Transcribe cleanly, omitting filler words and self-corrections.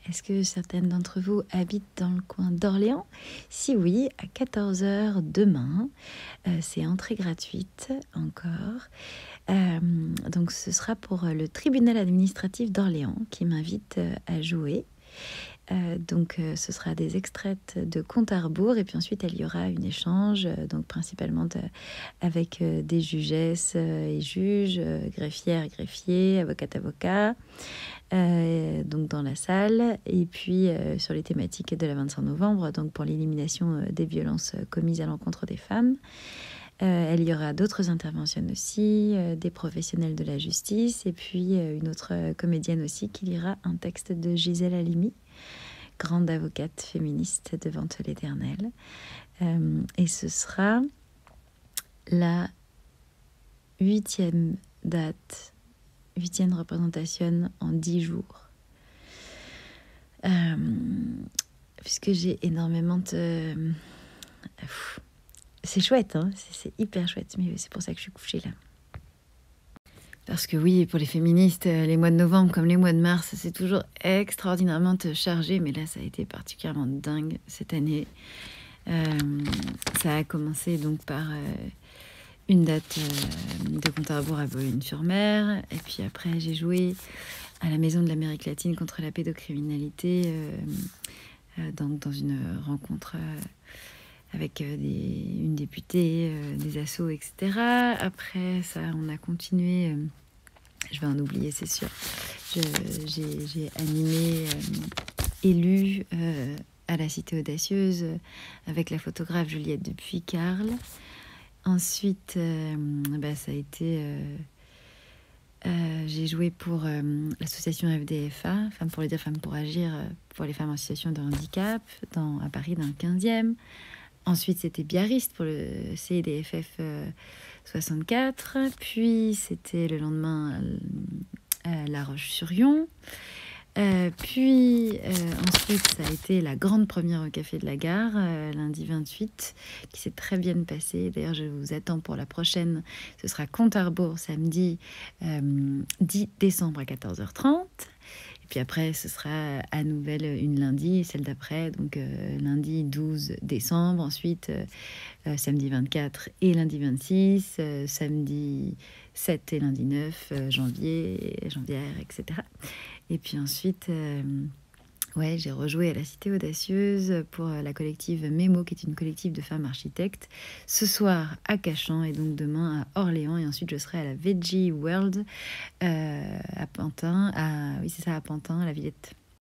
Est-ce que certaines d'entre vous habitent dans le coin d'Orléans? Si oui, à 14 heures demain, c'est entrée gratuite encore. Donc ce sera pour le tribunal administratif d'Orléans qui m'invite à jouer. Donc ce sera des extraits de compte à rebours et puis ensuite il y aura un échange, donc principalement avec des jugesses et juges, greffières et greffiers, avocats, donc dans la salle, et puis sur les thématiques de la 25 novembre, donc pour l'élimination des violences commises à l'encontre des femmes. Il y aura d'autres interventions aussi, des professionnels de la justice, et puis une autre comédienne aussi qui lira un texte de Gisèle Halimi, grande avocate féministe devant l'Éternel. Et ce sera la 8e date, 8e représentation en 10 jours. Puisque j'ai énormément de... C'est chouette, hein, c'est hyper chouette, mais c'est pour ça que je suis couchée là. Parce que oui, pour les féministes, les mois de novembre comme les mois de mars, c'est toujours extraordinairement chargé, mais là, ça a été particulièrement dingue cette année. Ça a commencé donc par une date de compte à rebours à Boulogne-sur-Mer, et puis après, j'ai joué à la Maison de l'Amérique latine contre la pédocriminalité, dans une rencontre avec une députée, des assos, etc. Après ça, on a continué... je vais en oublier, c'est sûr. J'ai animé Élu à la Cité Audacieuse avec la photographe Juliette Dupuis-Carle. Ensuite, ça a été... j'ai joué pour l'association FDFA, Femmes pour le dire, Femmes pour agir, pour les femmes en situation de handicap, à Paris, dans le 15e. Ensuite, c'était Biarritz pour le CIDFF 64. Puis, c'était le lendemain à La Roche-sur-Yon. Ensuite, ça a été la grande première au Café de la Gare, lundi 28, qui s'est très bien passé. D'ailleurs, je vous attends pour la prochaine. Ce sera compte à rebours, samedi 10 décembre à 14h30. Et puis après, ce sera à nouvelle une lundi, celle d'après, donc lundi 12 décembre, ensuite samedi 24 et lundi 26, samedi 7 et lundi 9, janvier, etc. Et puis ensuite, j'ai rejoué à la Cité Audacieuse pour la collective Mémo, qui est une collective de femmes architectes, ce soir à Cachan et donc demain à Orléans. Et ensuite, je serai à la Veggie World à Pantin, à Pantin, à la Villette.